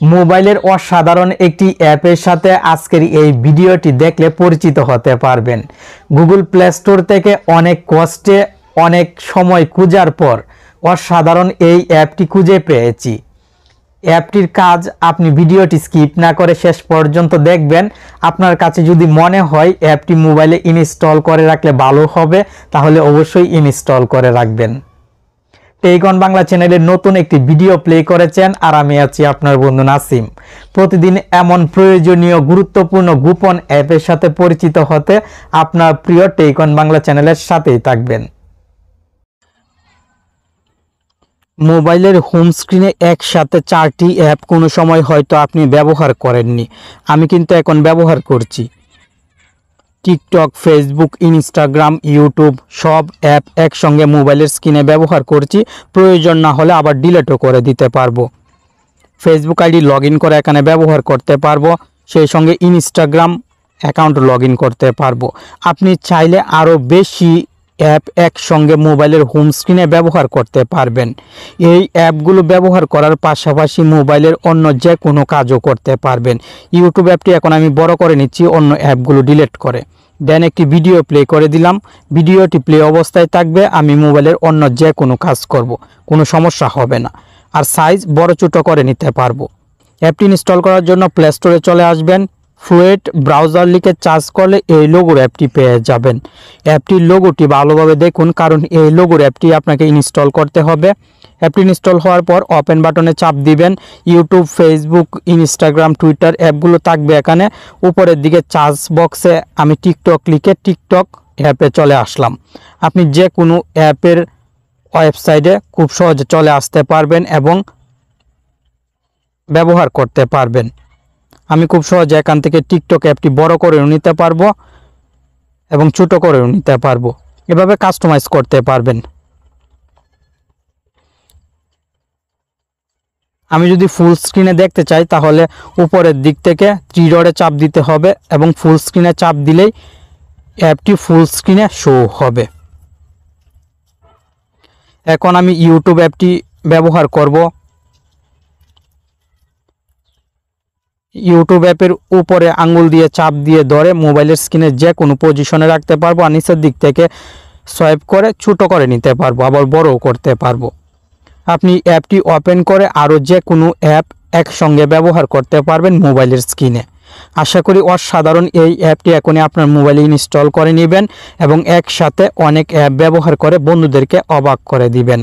মোবাইলের অসাধারণ একটি অ্যাপের সাথে আজকের এই ভিডিওটি দেখলে পরিচিত হতে পারবেন। গুগল প্লে স্টোর থেকে অনেক কষ্টে অনেক সময় খোঁজার পর অসাধারণ এই অ্যাপটি খুঁজে পেয়েছি। অ্যাপটির কাজ আপনি ভিডিওটি স্কিপ না করে শেষ পর্যন্ত দেখবেন। আপনার কাছে যদি মনে হয় অ্যাপটি মোবাইলে ইনস্টল করে রাখলে ভালো হবে, তাহলে অবশ্যই ইনস্টল করে রাখবেন। টেকন বাংলা চ্যানেলের নতুন একটি ভিডিও প্লে করেছেন আর আমি আছি আপনার বন্ধু নাসিম। প্রতিদিন এমন প্রয়োজনীয় গুরুত্বপূর্ণ গোপন অ্যাপের সাথে পরিচিত হতে আপনার প্রিয় টেকন বাংলা চ্যানেলের সাথেই থাকবেন। মোবাইলের হোম স্ক্রিনে একসাথে 4টি অ্যাপ কোনো সময় হয়তো আপনি ব্যবহার করেননি, আমি কিন্তু এখন ব্যবহার করছি। টিকটক, ফেসবুক, ইনস্টাগ্রাম, ইউটিউব সব অ্যাপ একসঙ্গে মোবাইলের স্ক্রিনে ব্যবহার করছি। প্রয়োজন না হলে আবার ডিলিটও করে দিতে পারবো। ফেসবুক আইডি লগ ইন করে এখানে ব্যবহার করতে পারবো, সেই সঙ্গে ইনস্টাগ্রাম অ্যাকাউন্ট লগ ইন করতে পারবো। আপনি চাইলে আরও বেশি অ্যাপ একসঙ্গে মোবাইলের হোম স্ক্রিনে ব্যবহার করতে পারবেন। এই অ্যাপগুলো ব্যবহার করার পাশাপাশি মোবাইলের অন্য যে কোনো কাজও করতে পারবেন। ইউটিউব অ্যাপটি এখন আমি বড় করে নিচ্ছি অন্য অ্যাপগুলো ডিলিট করে। দেন একটি ভিডিও প্লে করে দিলাম। ভিডিওটি প্লে অবস্থায় থাকবে, আমি মোবাইলের অন্য যে কোনো কাজ করব, কোনো সমস্যা হবে না। আর সাইজ বড় ছোটো করে নিতে পারবো। অ্যাপটি ইনস্টল করার জন্য প্লে স্টোরে চলে আসবেন। ফ্লুয়েট ব্রাউজার লিখে সার্চ করলে এই লোগোর অ্যাপটি পেয়ে যাবেন। অ্যাপটির লোগোটি ভালোভাবে দেখুন, কারণ এই লোগোর অ্যাপটি আপনাকে ইনস্টল করতে হবে। অ্যাপটি ইনস্টল হওয়ার পর ওপেন বাটনে চাপ দিবেন। ইউটিউব, ফেসবুক, ইনস্টাগ্রাম, টুইটার অ্যাপগুলো থাকবে এখানে। উপরের দিকে সার্চ বক্সে আমি টিকটক লিখে টিকটক অ্যাপে চলে আসলাম। আপনি যে কোনো অ্যাপের ওয়েবসাইটে খুব সহজে চলে আসতে পারবেন এবং ব্যবহার করতে পারবেন। আমি খুব সহজে এখান থেকে টিকটক অ্যাপটি বড় করেও নিতে পারবো এবং ছোট করেও নিতে পারবো। এভাবে কাস্টমাইজ করতে পারবেন। আমি যদি ফুল স্ক্রিনে দেখতে চাই তাহলে উপরের দিক থেকে 3 ডটে চাপ দিতে হবে এবং ফুল স্ক্রিনে চাপ দিলেই অ্যাপটি ফুল স্ক্রিনে শো হবে। এখন আমি ইউটিউব অ্যাপটি ব্যবহার করব। ইউটিউব অ্যাপের উপরে আঙ্গুল দিয়ে চাপ দিয়ে ধরে মোবাইলের স্ক্রিনে যে কোনো পজিশনে রাখতে পারবো, আর নিচের দিক থেকে সোয়াইপ করে ছোট করে নিতে পারবো, আবার বড়ও করতে পারবো। আপনি অ্যাপটি ওপেন করে আরও যে কোনো অ্যাপ একসঙ্গে ব্যবহার করতে পারবেন মোবাইলের স্ক্রিনে। আশা করি অসাধারণ এই অ্যাপটি এখনই আপনার মোবাইলে ইনস্টল করে নেবেন এবং একসাথে অনেক অ্যাপ ব্যবহার করে বন্ধুদেরকে অবাক করে দিবেন।